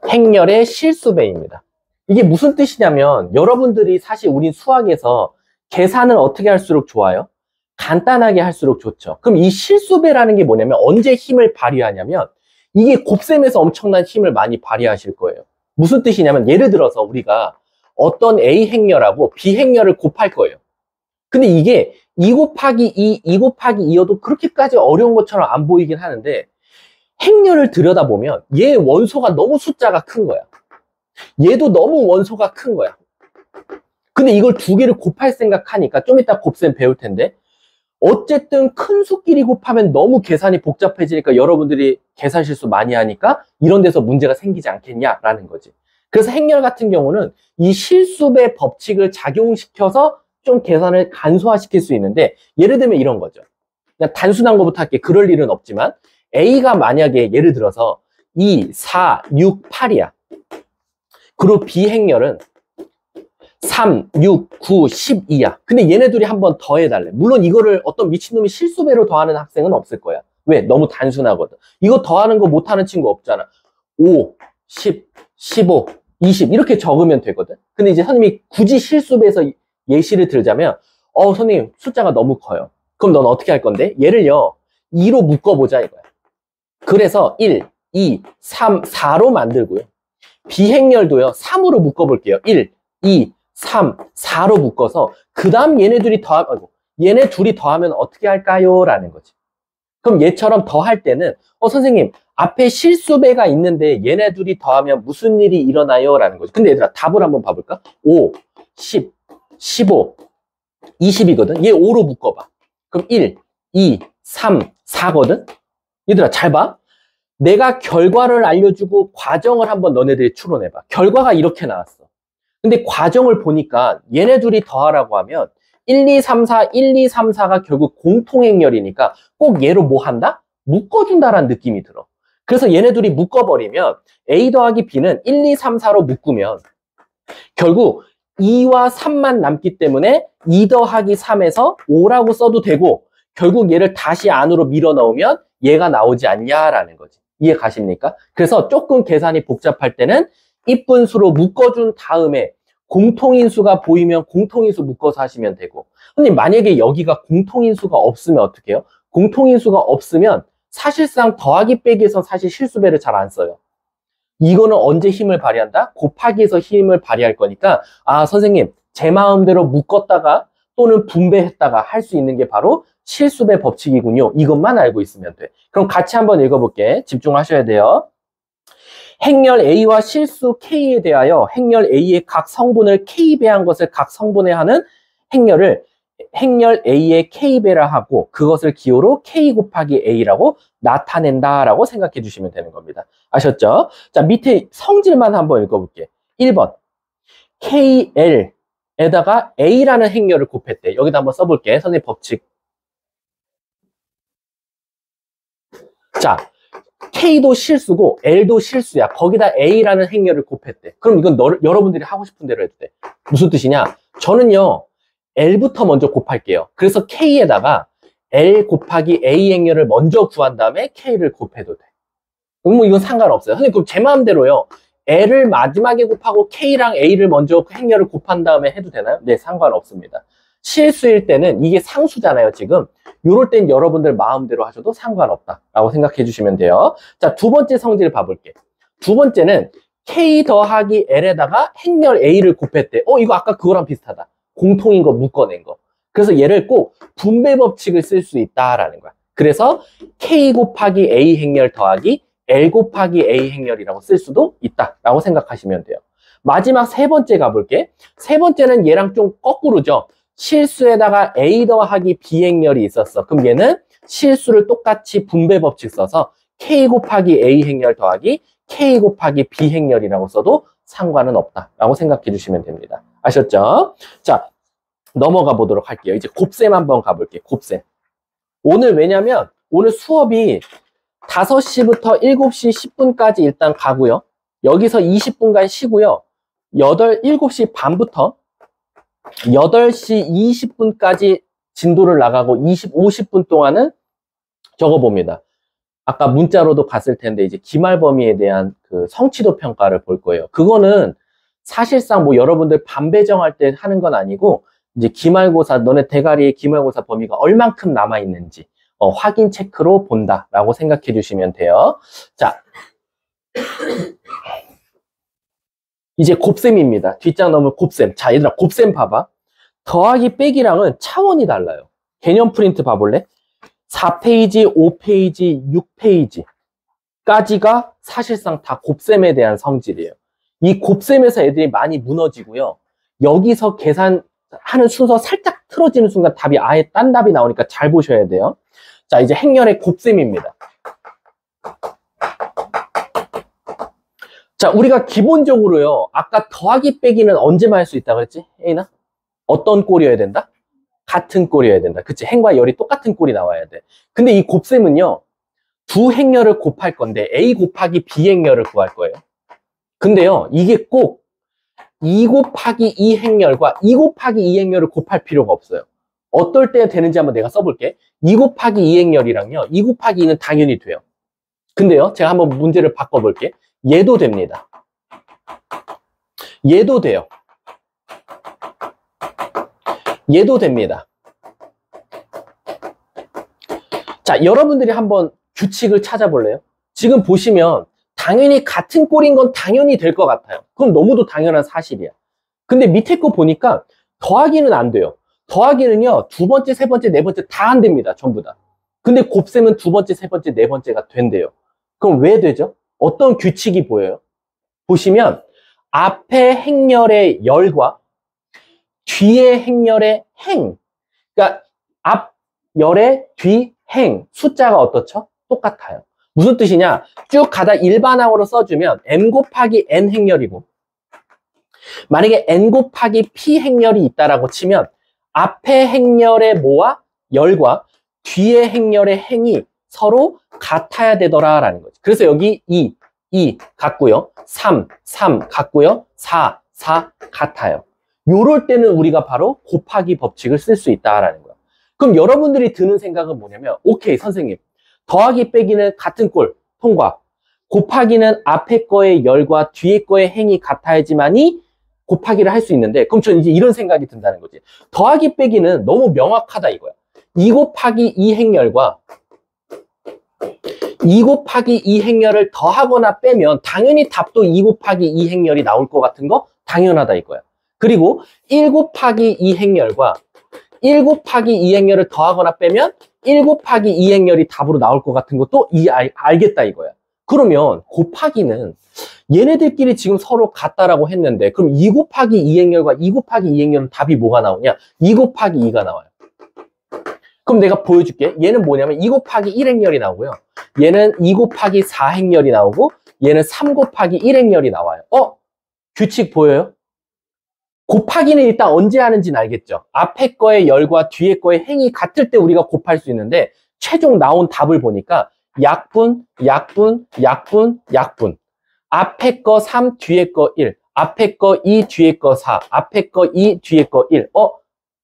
행렬의 실수배입니다. 이게 무슨 뜻이냐면 여러분들이 사실 우린 수학에서 계산을 어떻게 할수록 좋아요? 간단하게 할수록 좋죠. 그럼 이 실수배라는 게 뭐냐면 언제 힘을 발휘하냐면 이게 곱셈에서 엄청난 힘을 많이 발휘하실 거예요. 무슨 뜻이냐면 예를 들어서 우리가 어떤 A 행렬하고 B 행렬을 곱할 거예요. 근데 이게 2 곱하기 2 곱하기 2여도 그렇게까지 어려운 것처럼 안 보이긴 하는데 행렬을 들여다보면 얘 원소가 너무 숫자가 큰 거야. 얘도 너무 원소가 큰 거야. 근데 이걸 두 개를 곱할 생각하니까 좀 이따 곱셈 배울 텐데 어쨌든 큰 수끼리 곱하면 너무 계산이 복잡해지니까 여러분들이 계산 실수 많이 하니까 이런 데서 문제가 생기지 않겠냐라는 거지. 그래서 행렬 같은 경우는 이 실수배 법칙을 작용시켜서 좀 계산을 간소화시킬 수 있는데 예를 들면 이런 거죠. 그냥 단순한 것부터 할게. 그럴 일은 없지만 A가 만약에 예를 들어서 2, 4, 6, 8이야. 그리고 B 행렬은 3, 6, 9, 12야. 근데 얘네들이 한번 더해달래. 물론 이거를 어떤 미친놈이 실수배로 더하는 학생은 없을 거야. 왜? 너무 단순하거든. 이거 더하는 거 못하는 친구 없잖아. 5, 10, 15, 20 이렇게 적으면 되거든. 근데 이제 선생님이 굳이 실수배에서 예시를 들자면 선생님 숫자가 너무 커요. 그럼 넌 어떻게 할 건데? 얘를요 2로 묶어보자 이거야. 그래서 1, 2, 3, 4로 만들고요. 비행렬도요 3으로 묶어볼게요. 1, 2, 3, 4로 묶어서 그 다음 얘네 둘이 더하면 어떻게 할까요? 라는 거지. 그럼 얘처럼 더할 때는 선생님 앞에 실수배가 있는데 얘네 둘이 더하면 무슨 일이 일어나요? 라는 거지. 근데 얘들아 답을 한번 봐볼까? 5, 10, 15, 20이거든. 얘 5로 묶어봐. 그럼 1, 2, 3, 4거든. 얘들아 잘 봐. 내가 결과를 알려주고 과정을 한번 너네들이 추론해봐. 결과가 이렇게 나왔어. 근데 과정을 보니까 얘네 둘이 더하라고 하면 1, 2, 3, 4, 1, 2, 3, 4가 결국 공통행렬이니까 꼭 얘로 뭐 한다? 묶어준다라는 느낌이 들어. 그래서 얘네 둘이 묶어버리면 A 더하기 B는 1, 2, 3, 4로 묶으면 결국 2와 3만 남기 때문에 2 더하기 3에서 5라고 써도 되고 결국 얘를 다시 안으로 밀어 넣으면 얘가 나오지 않냐라는 거지. 이해 가십니까? 그래서 조금 계산이 복잡할 때는 이쁜 수로 묶어준 다음에 공통인수가 보이면 공통인수 묶어서 하시면 되고. 근데 만약에 여기가 공통인수가 없으면 어떻게 해요? 공통인수가 없으면 사실상 더하기 빼기에서 사실 실수배를 잘 안 써요. 이거는 언제 힘을 발휘한다? 곱하기에서 힘을 발휘할 거니까 아 선생님 제 마음대로 묶었다가 또는 분배했다가 할 수 있는 게 바로 실수배 법칙이군요. 이것만 알고 있으면 돼. 그럼 같이 한번 읽어볼게. 집중하셔야 돼요. 행렬 A와 실수 K에 대하여 행렬 A의 각 성분을 K배한 것을 각 성분에 하는 행렬을 행렬 A의 K배라 하고 그것을 기호로 K 곱하기 A라고 나타낸다라고 생각해 주시면 되는 겁니다. 아셨죠? 자, 밑에 성질만 한번 읽어볼게. 1번 KL에다가 A라는 행렬을 곱했대. 여기다 한번 써볼게. 선생님 법칙. 자, K도 실수고 L도 실수야. 거기다 A라는 행렬을 곱했대. 그럼 이건 여러분들이 하고 싶은 대로 해도 돼. 무슨 뜻이냐? 저는요 L부터 먼저 곱할게요. 그래서 K에다가 L 곱하기 A 행렬을 먼저 구한 다음에 K를 곱해도 돼. 뭐 이건 상관없어요. 선생님 그럼 제 마음대로요. L을 마지막에 곱하고 K랑 A를 먼저 행렬을 곱한 다음에 해도 되나요? 네, 상관없습니다. 실수일 때는 이게 상수잖아요, 지금. 요럴 땐 여러분들 마음대로 하셔도 상관없다라고 생각해 주시면 돼요. 자, 두 번째 성질을 봐볼게. 두 번째는 K 더하기 L에다가 행렬 A를 곱했대. 이거 아까 그거랑 비슷하다. 공통인 거 묶어낸 거. 그래서 얘를 꼭 분배 법칙을 쓸 수 있다라는 거야. 그래서 K 곱하기 A 행렬 더하기 L 곱하기 A 행렬이라고 쓸 수도 있다라고 생각하시면 돼요. 마지막 세 번째 가볼게. 세 번째는 얘랑 좀 거꾸로죠. 실수에다가 A 더하기 B 행렬이 있었어. 그럼 얘는 실수를 똑같이 분배 법칙 써서 K 곱하기 A 행렬 더하기 K 곱하기 B 행렬이라고 써도 상관은 없다라고 생각해 주시면 됩니다. 아셨죠? 자, 넘어가 보도록 할게요. 이제 곱셈 한번 가볼게요. 곱셈. 오늘 왜냐면 오늘 수업이 5시부터 7시 10분까지 일단 가고요. 여기서 20분간 쉬고요. 7시 반부터 8시 20분까지 진도를 나가고 50분 동안은 적어봅니다. 아까 문자로도 갔을 텐데 이제 기말 범위에 대한 그 성취도 평가를 볼 거예요. 그거는 사실상 뭐 여러분들 반배정할 때 하는 건 아니고 이제 기말고사 너네 대가리의 기말고사 범위가 얼만큼 남아 있는지 확인 체크로 본다라고 생각해 주시면 돼요. 자, 이제 곱셈입니다. 뒷장 넘을 곱셈. 자, 얘들아 곱셈 봐봐. 더하기 빼기랑은 차원이 달라요. 개념 프린트 봐볼래? 4페이지, 5페이지, 6페이지까지가 사실상 다 곱셈에 대한 성질이에요. 이 곱셈에서 애들이 많이 무너지고요. 여기서 계산하는 순서 살짝 틀어지는 순간 답이 아예 딴 답이 나오니까 잘 보셔야 돼요. 자, 이제 행렬의 곱셈입니다. 자, 우리가 기본적으로요. 아까 더하기 빼기는 언제만 할 수 있다고 그랬지? 혜인아? 어떤 꼴이어야 된다? 같은 꼴이어야 된다. 그치? 행과 열이 똑같은 꼴이 나와야 돼. 근데 이 곱셈은요. 두 행렬을 곱할 건데 A 곱하기 B 행렬을 구할 거예요. 근데요. 이게 꼭 2 곱하기 2 행렬과 2 곱하기 2 행렬을 곱할 필요가 없어요. 어떨 때 되는지 한번 내가 써볼게. 2 곱하기 2 행렬이랑요. 2 곱하기 2는 당연히 돼요. 근데요. 제가 한번 문제를 바꿔볼게. 얘도 됩니다. 얘도 돼요. 얘도 됩니다. 자, 여러분들이 한번 규칙을 찾아볼래요? 지금 보시면 당연히 같은 꼴인 건 당연히 될 것 같아요. 그럼 너무도 당연한 사실이야. 근데 밑에 거 보니까 더하기는 안 돼요. 더하기는요, 두 번째, 세 번째, 네 번째 다 안 됩니다. 전부 다. 근데 곱셈은 두 번째, 세 번째, 네 번째가 된대요. 그럼 왜 되죠? 어떤 규칙이 보여요? 보시면 앞에 행렬의 열과 뒤에 행렬의 행. 그러니까 앞 열의 뒤 행. 숫자가 어떻죠? 똑같아요. 무슨 뜻이냐? 쭉 가다 일반항으로 써주면 m 곱하기 n 행렬이고, 만약에 n 곱하기 p 행렬이 있다라고 치면 앞에 행렬의 뭐와 열과 뒤에 행렬의 행이 서로 같아야 되더라라는 거죠. 그래서 여기 2 같고요. 3 같고요. 4 같아요. 요럴 때는 우리가 바로 곱하기 법칙을 쓸 수 있다라는 거예요. 그럼 여러분들이 드는 생각은 뭐냐면, 오케이 선생님, 더하기 빼기는 같은 꼴 통과, 곱하기는 앞에 거의 열과 뒤에 거의 행이 같아야지만이 곱하기를 할 수 있는데, 그럼 저는 이제 이런 생각이 든다는 거지. 더하기 빼기는 너무 명확하다 이거야. 2 곱하기 2 행렬과 2 곱하기 2 행렬을 더하거나 빼면 당연히 답도 2 곱하기 2 행렬이 나올 것 같은 거 당연하다 이거야. 그리고 1 곱하기 2 행렬과 1 곱하기 2 행렬을 더하거나 빼면 1 곱하기 2 행렬이 답으로 나올 것 같은 것도 알겠다 이거야. 그러면 곱하기는 얘네들끼리 지금 서로 같다라고 했는데, 그럼 2 곱하기 2 행렬과 2 곱하기 2 행렬은 답이 뭐가 나오냐? 2 곱하기 2가 나와요. 그럼 내가 보여줄게. 얘는 뭐냐면 2 곱하기 1 행렬이 나오고요. 얘는 2 곱하기 4 행렬이 나오고, 얘는 3 곱하기 1 행렬이 나와요. 규칙 보여요? 곱하기는 일단 언제 하는지는 알겠죠? 앞에 거의 열과 뒤에 거의 행이 같을 때 우리가 곱할 수 있는데, 최종 나온 답을 보니까 약분, 약분, 약분, 약분. 앞에 거 3, 뒤에 거 1. 앞에 거 2, 뒤에 거 4. 앞에 거 2, 뒤에 거 1.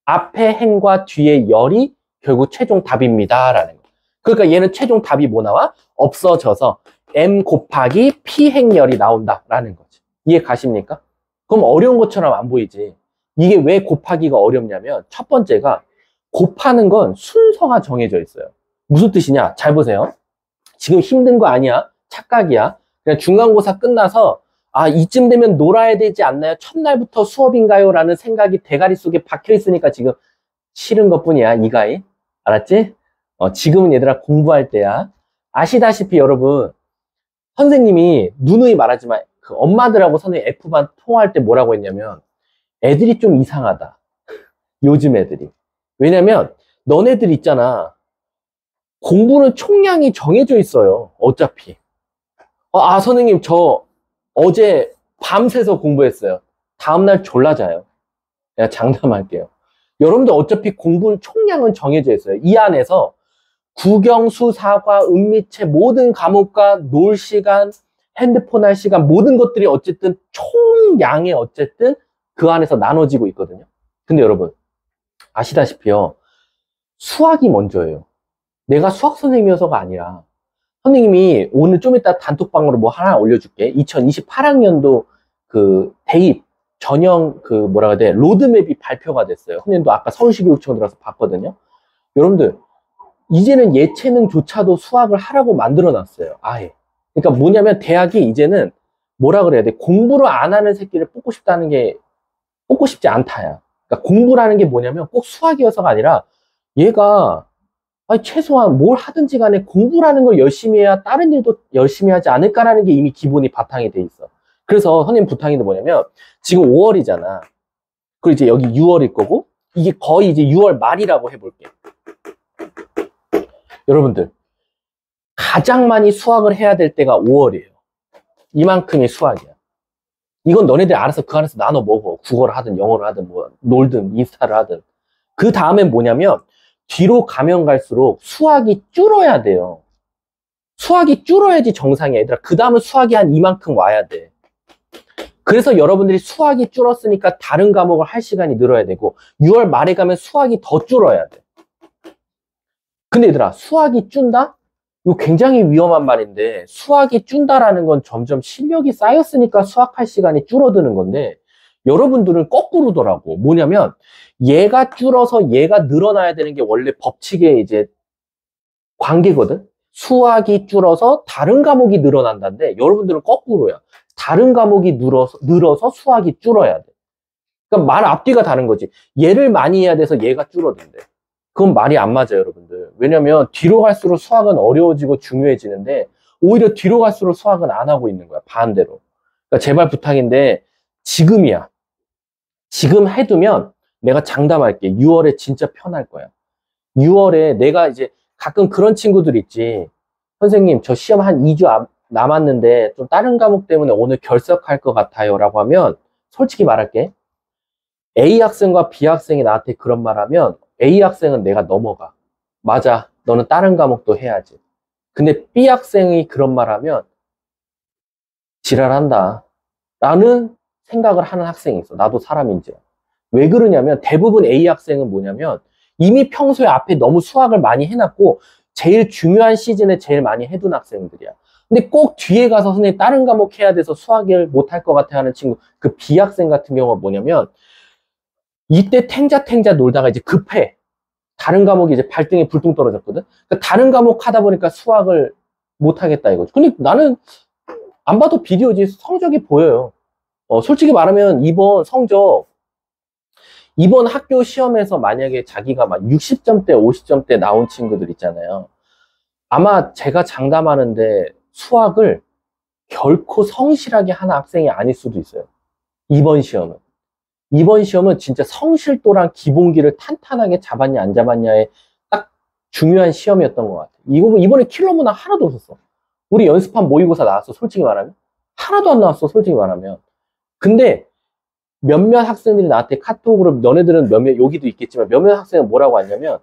앞에 행과 뒤에 열이 결국 최종 답입니다. 라는 거. 그러니까 얘는 최종 답이 뭐 나와? 없어져서 m 곱하기 p 행열이 나온다. 라는 거지. 이해 가십니까? 그럼 어려운 것처럼 안 보이지. 이게 왜 곱하기가 어렵냐면, 첫 번째가 곱하는 건 순서가 정해져 있어요. 무슨 뜻이냐? 잘 보세요. 지금 힘든 거 아니야. 착각이야. 그냥 중간고사 끝나서 이쯤 되면 놀아야 되지 않나요? 첫날부터 수업인가요? 라는 생각이 대가리 속에 박혀 있으니까 지금 싫은 것뿐이야. 이가이. 알았지? 지금은 얘들아 공부할 때야. 아시다시피 여러분, 선생님이 누누이 말하지만 그 엄마들하고 선생님 F반 통화할 때 뭐라고 했냐면, 애들이 좀 이상하다. 요즘 애들이. 왜냐면 너네들 있잖아. 공부는 총량이 정해져 있어요. 어차피. 선생님 저 어제 밤새서 공부했어요. 다음날 졸라 자요. 내가 장담할게요. 여러분들 어차피 공부는 총량은 정해져 있어요. 이 안에서 국영수, 사과, 은미체 모든 과목과 놀 시간, 핸드폰 할 시간 모든 것들이 어쨌든 총량의 어쨌든 그 안에서 나눠지고 있거든요. 근데 여러분 아시다시피요. 수학이 먼저예요. 내가 수학 선생님이어서가 아니라, 선생님이 오늘 좀 이따 단톡방으로 뭐 하나 올려줄게. 2028학년도 그 대입 전형 그 뭐라 해야 돼? 로드맵이 발표가 됐어요. 선생님도 아까 서울시교육청 들어가서 봤거든요. 여러분들 이제는 예체능조차도 수학을 하라고 만들어 놨어요. 아예. 그러니까 뭐냐면 대학이 이제는 뭐라 그래야 돼? 공부를 안 하는 새끼를 뽑고 싶다는 게 뽑고 싶지 않다야. 그러니까 공부라는 게 뭐냐면 꼭 수학이어서가 아니라, 얘가 최소한 뭘 하든지 간에 공부라는 걸 열심히 해야 다른 일도 열심히 하지 않을까라는 게 이미 기본이 바탕이 돼 있어. 그래서 선생님 부탁이 뭐냐면, 지금 5월이잖아. 그리고 이제 여기 6월일 거고, 이게 거의 이제 6월 말이라고 해볼게. 여러분들 가장 많이 수학을 해야 될 때가 5월이에요. 이만큼이 수학이야. 이건 너네들 알아서 그 안에서 나눠 먹어. 국어를 하든 영어를 하든 뭐 놀든 인스타를 하든. 그 다음엔 뭐냐면, 뒤로 가면 갈수록 수학이 줄어야 돼요. 수학이 줄어야지 정상이야, 얘들아. 그 다음은 수학이 한 이만큼 와야 돼. 그래서 여러분들이 수학이 줄었으니까 다른 과목을 할 시간이 늘어야 되고, 6월 말에 가면 수학이 더 줄어야 돼. 근데 얘들아, 수학이 준다? 이거 굉장히 위험한 말인데, 수학이 준다라는 건 점점 실력이 쌓였으니까 수학할 시간이 줄어드는 건데, 여러분들은 거꾸로더라고. 뭐냐면 얘가 줄어서 얘가 늘어나야 되는 게 원래 법칙의 이제 관계거든. 수학이 줄어서 다른 과목이 늘어난다는데, 여러분들은 거꾸로야. 다른 과목이 늘어서 수학이 줄어야 돼. 그러니까 말 앞뒤가 다른 거지. 얘를 많이 해야 돼서 얘가 줄어든대. 그건 말이 안 맞아요, 여러분들. 왜냐면 뒤로 갈수록 수학은 어려워지고 중요해지는데, 오히려 뒤로 갈수록 수학은 안 하고 있는 거야, 반대로. 그러니까 제발 부탁인데 지금이야. 지금 해두면 내가 장담할게. 6월에 진짜 편할 거야. 6월에 내가 이제 가끔 그런 친구들 있지. 선생님, 저 시험 한 2주 남았는데 좀 다른 과목 때문에 오늘 결석할 것 같아요. 라고 하면 솔직히 말할게. A 학생과 B 학생이 나한테 그런 말 하면 A 학생은 내가 넘어가. 맞아. 너는 다른 과목도 해야지. 근데 B 학생이 그런 말 하면 지랄한다. 라는 생각을 하는 학생이 있어. 나도 사람인지. 왜 그러냐면 대부분 A 학생은 뭐냐면 이미 평소에 앞에 너무 수학을 많이 해놨고 제일 중요한 시즌에 제일 많이 해둔 학생들이야. 근데 꼭 뒤에 가서 선생님 다른 과목 해야 돼서 수학을 못할 것 같아 하는 친구, 그 B 학생 같은 경우가 뭐냐면 이때 탱자탱자 놀다가 이제 급해. 다른 과목이 이제 발등에 불똥 떨어졌거든. 그러니까 다른 과목 하다 보니까 수학을 못하겠다 이거지. 근데 나는 안 봐도 비디오지 성적이 보여요. 솔직히 말하면 이번 학교 시험에서 만약에 자기가 막 60점대, 50점대 나온 친구들 있잖아요. 아마 제가 장담하는데 수학을 결코 성실하게 하는 학생이 아닐 수도 있어요. 이번 시험은 진짜 성실도랑 기본기를 탄탄하게 잡았냐 안 잡았냐의 딱 중요한 시험이었던 것 같아요. 이번에 킬러 문항 하나도 없었어. 우리 연습한 모의고사 나왔어, 솔직히 말하면. 하나도 안 나왔어, 솔직히 말하면. 근데 몇몇 학생들이 나한테 카톡으로 너네들은 여기도 있겠지만 몇몇 학생은 뭐라고 하냐면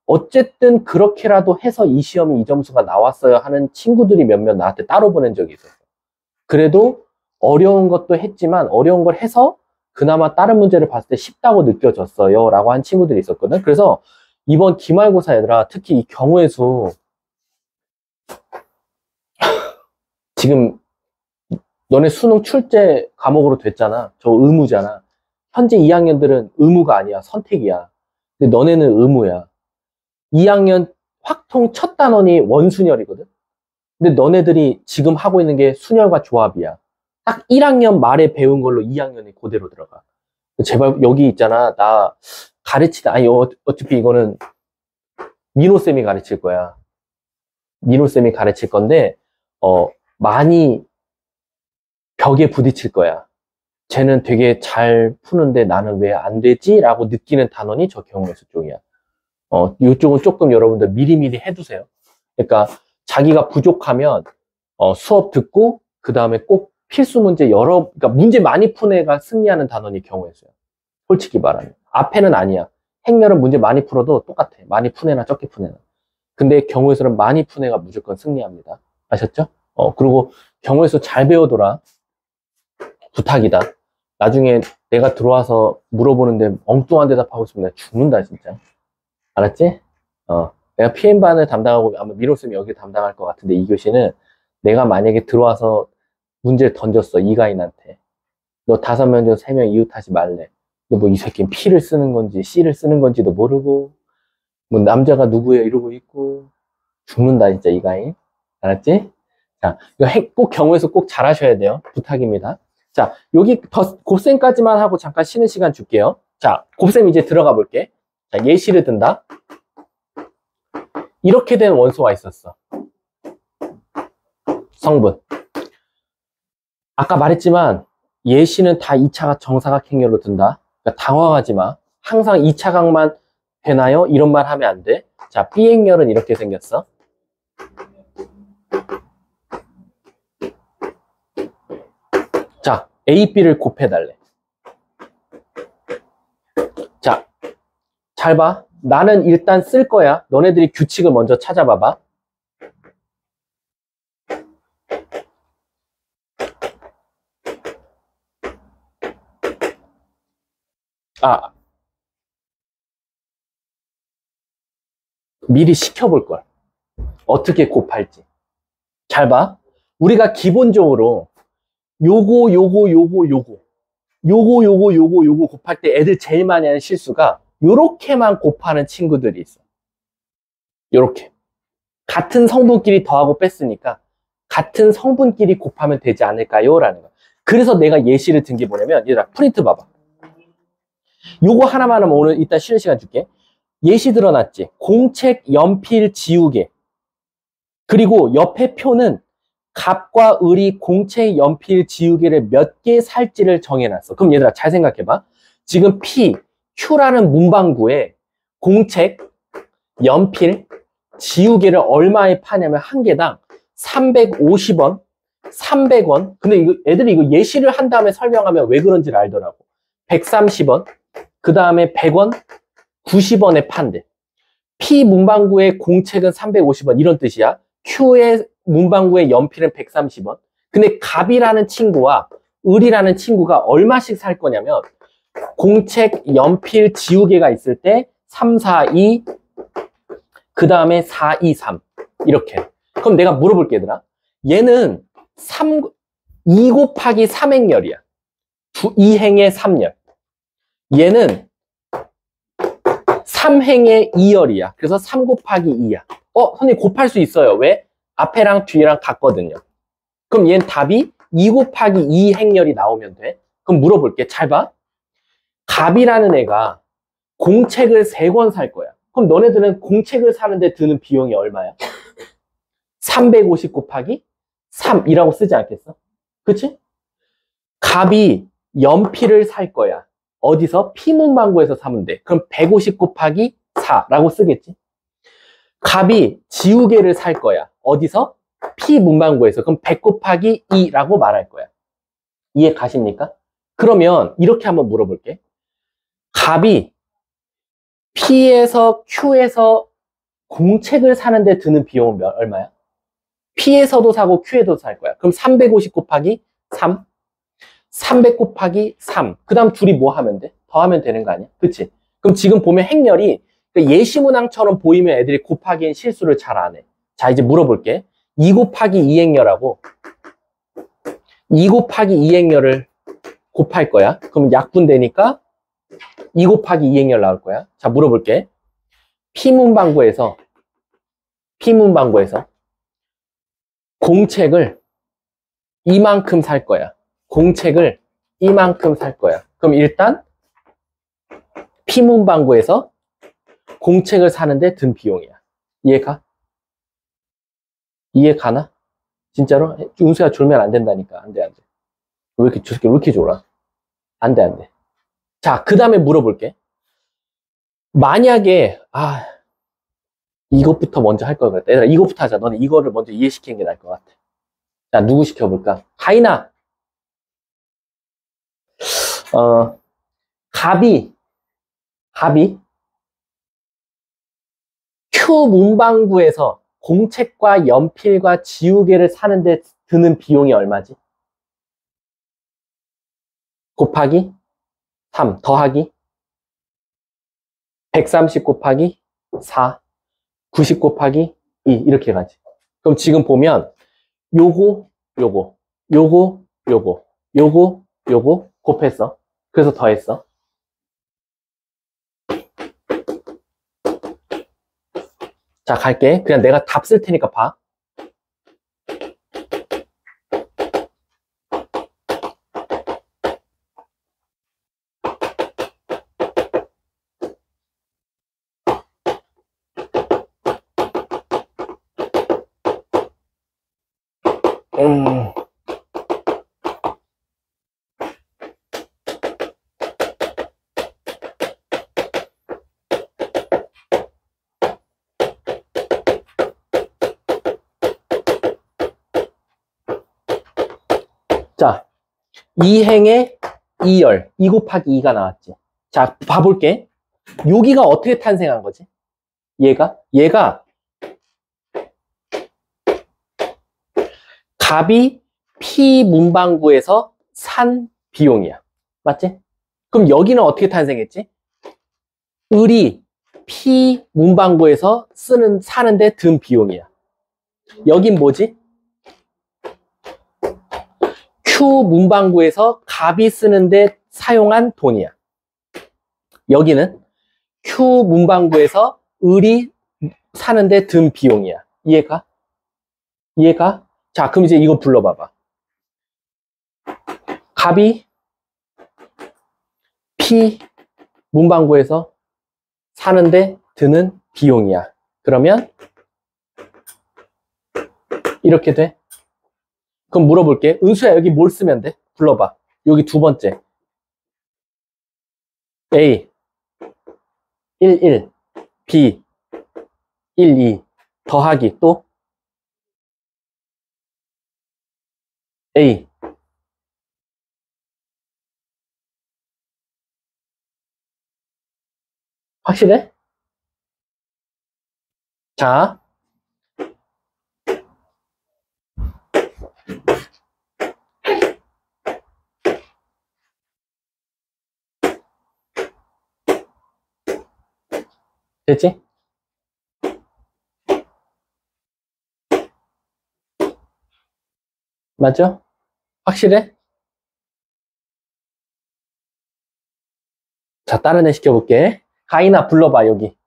어쨌든 그렇게라도 해서 이 시험이 이 점수가 나왔어요 하는 친구들이 몇몇 나한테 따로 보낸 적이 있었어. 그래도 어려운 것도 했지만 어려운 걸 해서 그나마 다른 문제를 봤을 때 쉽다고 느껴졌어요 라고 한 친구들이 있었거든. 그래서 이번 기말고사 얘들아, 특히 이 경우의 수 지금 너네 수능 출제 과목으로 됐잖아. 저 의무잖아. 현재 2학년들은 의무가 아니야. 선택이야. 근데 너네는 의무야. 2학년 확통 첫 단원이 원순열이거든. 근데 너네들이 지금 하고 있는 게 순열과 조합이야. 딱 1학년 말에 배운 걸로 2학년이 그대로 들어가. 제발 여기 있잖아. 나 아니 어차피 이거는 민호쌤이 가르칠 거야. 민호쌤이 가르칠 건데 많이 벽에 부딪힐 거야. 쟤는 되게 잘 푸는데 나는 왜 안 되지? 라고 느끼는 단원이 저 경우의 수 쪽이야. 이쪽은 조금 여러분들 미리미리 해두세요. 그러니까 자기가 부족하면 수업 듣고 그 다음에 꼭 필수 문제 그러니까 문제 많이 푼 애가 승리하는 단원이 경우의 수야. 솔직히 말하면. 앞에는 아니야. 행렬은 문제 많이 풀어도 똑같아. 많이 푼 애나 적게 푼 애나. 근데 경우의 수는 많이 푼 애가 무조건 승리합니다. 아셨죠? 그리고 경우의 수 잘 배워둬라. 부탁이다. 나중에 내가 들어와서 물어보는데 엉뚱한 대답하고 있으면 내가 죽는다 진짜. 알았지? 내가 PM반을 담당하고 아마 미로쌤이 여기 담당할 것 같은데 이 교시는 내가 만약에 들어와서 문제를 던졌어. 이가인한테. 너 5명 중 3명 이웃하지 말래. 근데 뭐 이 새끼는 P를 쓰는 건지 C를 쓰는 건지도 모르고 뭐 남자가 누구예요 이러고 있고 죽는다 진짜 이가인. 알았지? 자, 이거 꼭 경우에서 꼭 잘하셔야 돼요. 부탁입니다. 자, 여기 곱셈까지만 하고 잠깐 쉬는 시간 줄게요. 자, 곱셈 이제 들어가 볼게. 자, 예시를 든다. 이렇게 된 원소가 있었어. 성분. 아까 말했지만 예시는 다 2차 정사각형열로 든다. 그러니까 당황하지 마. 항상 2차각만 되나요? 이런 말 하면 안 돼. 자, B행열은 이렇게 생겼어. 자, A, B를 곱해달래. 자, 잘 봐. 나는 일단 쓸 거야. 너네들이 규칙을 먼저 찾아봐봐. 미리 시켜볼 걸. 어떻게 곱할지. 잘 봐. 우리가 기본적으로 요거 곱할 때 애들 제일 많이 하는 실수가 요렇게만 곱하는 친구들이 있어. 요렇게. 같은 성분끼리 더하고 뺐으니까 같은 성분끼리 곱하면 되지 않을까요? 라는 거야. 그래서 내가 예시를 든 게 뭐냐면 얘들아 프린트 봐봐. 요거 하나만 하면 오늘 이따 쉬는 시간 줄게. 예시 들어놨지. 공책, 연필, 지우개. 그리고 옆에 표는 갑과 을이 공책, 연필, 지우개를 몇 개 살지를 정해놨어. 그럼 얘들아 잘 생각해봐. 지금 P, Q라는 문방구에 공책, 연필, 지우개를 얼마에 파냐면 한 개당 350원, 300원. 근데 이거 애들이 이거 예시를 한 다음에 설명하면 왜 그런지를 알더라고. 130원, 그 다음에 100원, 90원에 판대. P 문방구의 공책은 350원 이런 뜻이야. Q의 문방구의 연필은 130원. 근데 갑이라는 친구와 을이라는 친구가 얼마씩 살 거냐면 공책, 연필, 지우개가 있을 때 3, 4, 2, 그 다음에 4, 2, 3 이렇게. 그럼 내가 물어볼게 얘들아. 얘는 2 곱하기 3행열이야. 2행의 3열. 얘는 3행의 2열이야. 그래서 3 곱하기 2야. 선생님 곱할 수 있어요. 왜? 앞에랑 뒤랑 같거든요. 그럼 얘는 답이 2 곱하기 2행열이 나오면 돼. 그럼 물어볼게. 잘 봐. 갑이라는 애가 공책을 3권 살 거야. 그럼 너네들은 공책을 사는데 드는 비용이 얼마야? 350 곱하기 3이라고 쓰지 않겠어? 그치? 갑이 연필을 살 거야. 어디서? P문방구에서 사면 돼. 그럼 150 곱하기 4라고 쓰겠지? 갑이 지우개를 살 거야. 어디서? P문방구에서. 그럼 100 곱하기 2라고 말할 거야. 이해 가십니까? 그러면 이렇게 한번 물어볼게. 갑이 P에서 Q에서 공책을 사는데 드는 비용은 얼마야? P에서도 사고 Q에도 살 거야. 그럼 350 곱하기 3. 300 곱하기 3. 그 다음 둘이 뭐 하면 돼? 더하면 되는 거 아니야? 그치? 그럼 지금 보면 행렬이 예시문항처럼 보이면 애들이 곱하기엔 실수를 잘 안 해. 자, 이제 물어볼게. 2 곱하기 2행렬하고 2 곱하기 2행렬을 곱할 거야. 그럼 약분되니까 2 곱하기 2행렬 나올 거야. 자, 물어볼게. P문방구에서 공책을 이만큼 살 거야. 공책을 이만큼 살 거야. 그럼 일단 P문방구에서 공책을 사는데 든 비용이야. 이해가? 이해가나? 진짜로? 운수야 졸면 안 된다니까. 안 돼, 안 돼. 왜 이렇게 졸아? 안 돼, 안 돼. 자, 그 다음에 물어볼게. 만약에, 이것부터 먼저 할 걸 그랬다. 얘들아, 이것부터 하자. 너네 이거를 먼저 이해시키는 게 나을 것 같아. 자, 누구 시켜볼까? 가인아. 갑이 Q 문방구에서 공책과 연필과 지우개를 사는데 드는 비용이 얼마지? 곱하기 3 더하기 130 곱하기 4 90 곱하기 2 이렇게 가지. 그럼 지금 보면 요거 곱했어. 그래서 더했어. 자, 갈게. 그냥 내가 답 쓸 테니까 봐. 자, 2행의 2열, 2 곱하기 2가 나왔지. 자, 봐볼게. 여기가 어떻게 탄생한 거지? 얘가 갑이 P 문방구에서 산 비용이야. 맞지? 그럼 여기는 어떻게 탄생했지? 을이 P 문방구에서 사는데 든 비용이야. 여긴 뭐지? Q 문방구에서 갑이 쓰는데 사용한 돈이야. 여기는 Q 문방구에서 을이 사는데 든 비용이야. 이해가? 이해가? 자, 그럼 이제 이거 불러봐봐. 갑이 P 문방구에서 사는데 드는 비용이야. 그러면 이렇게 돼. 그럼 물어볼게. 은수야, 여기 뭘 쓰면 돼? 불러봐. 여기 두 번째. A. 1, 1, B, 1, 2, 더하기 또 A. 확실해? 자, 됐지? 맞죠? 확실해? 자, 다른 애 시켜볼게. 가인아, 불러봐, 여기.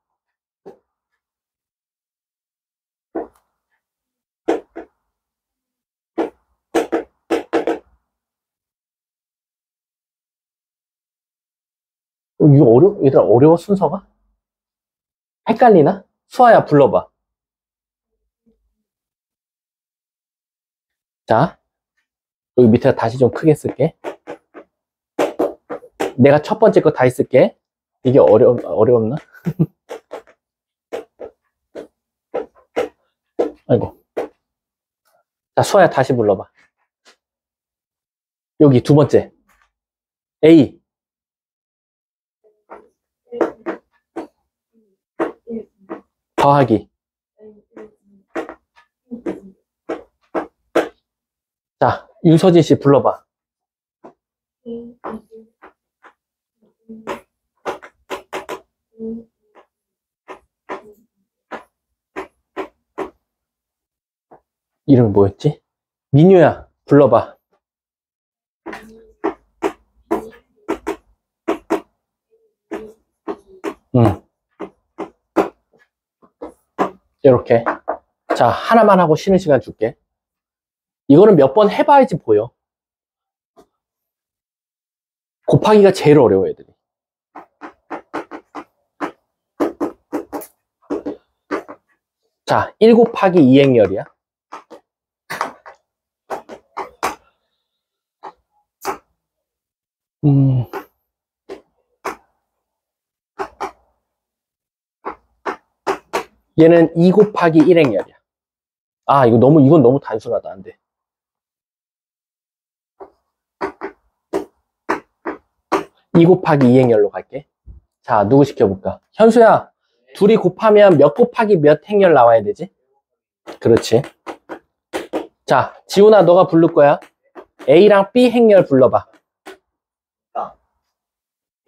이거 얘들아, 어려워, 순서가? 헷갈리나? 수아야, 불러봐. 자, 여기 밑에 다시 좀 크게 쓸게. 내가 첫 번째 거 다시 쓸게. 이게 어렵나? 아이고. 자, 수아야, 다시 불러봐. 여기 두 번째. A. 더하기. 자, 윤서진 씨 불러봐. 이름이 뭐였지? 민유야, 불러봐. 응. 이렇게. 자, 하나만 하고 쉬는 시간 줄게. 이거는 몇 번 해봐야지 보여. 곱하기가 제일 어려워, 애들이. 자, 1 곱하기 2행렬이야. 얘는 2 곱하기 1행렬이야. 아, 이건 너무 단순하다. 안 돼. 이 곱하기 2행렬로 갈게. 자, 누구 시켜볼까? 현수야, 둘이 곱하면 몇 곱하기 몇 행렬 나와야 되지? 그렇지. 자, 지훈아, 너가 부를 거야. A랑 B 행렬 불러봐.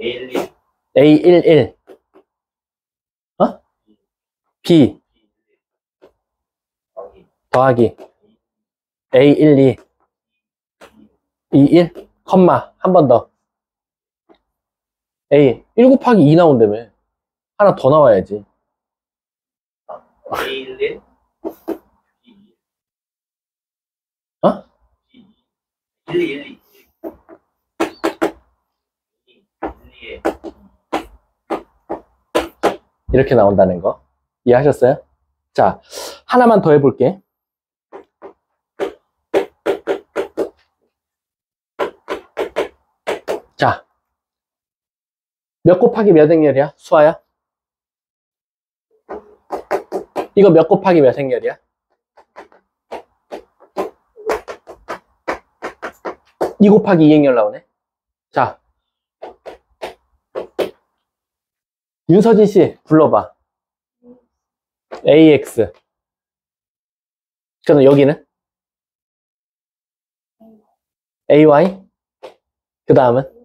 A11 A11. 어? B 더하기 A12. 21, 컴마, 한 번 더. A, 1 곱하기 2 나온다며. 하나 더 나와야지. A11 어? 1, 이렇게 나온다는 거. 이해하셨어요? 자, 하나만 더 해볼게. 자, 몇 곱하기 몇 행렬이야? 수아야? 이거 몇 곱하기 몇 행렬이야? 이 곱하기 2행렬 나오네. 자, 윤서진 씨 불러봐. AX. 그럼 여기는? AY. 그 다음은?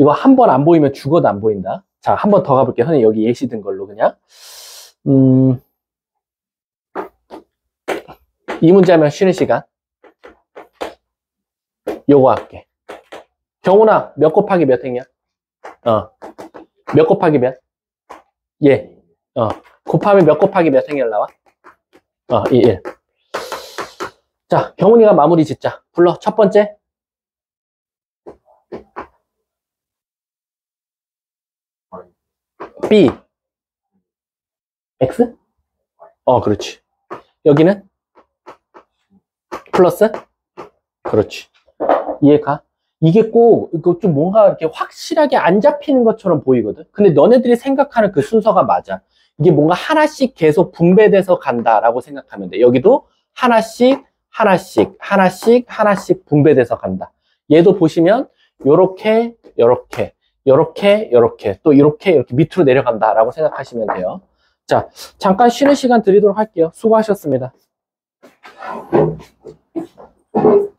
이거 한 번 안 보이면 죽어도 안 보인다. 자, 한 번 더 가볼게요. 선생님 여기 예시 든 걸로 그냥. 이 문제 하면 쉬는 시간. 요거 할게. 경훈아, 몇 곱하기 몇 행이야? 몇 곱하기 몇? 예. 곱하면 몇 곱하기 몇 행렬 나와? 1. 자, 경훈이가 마무리 짓자. 불러. 첫 번째. B. X? 그렇지. 여기는? 플러스? 그렇지. 이해가? 이게 꼭, 이거 좀 뭔가 이렇게 확실하게 안 잡히는 것처럼 보이거든? 근데 너네들이 생각하는 그 순서가 맞아. 이게 뭔가 하나씩 계속 분배돼서 간다라고 생각하면 돼. 여기도 하나씩, 하나씩, 하나씩, 하나씩 분배돼서 간다. 얘도 보시면, 요렇게, 요렇게, 요렇게, 요렇게, 또 이렇게 밑으로 내려간다라고 생각하시면 돼요. 자, 잠깐 쉬는 시간 드리도록 할게요. 수고하셨습니다.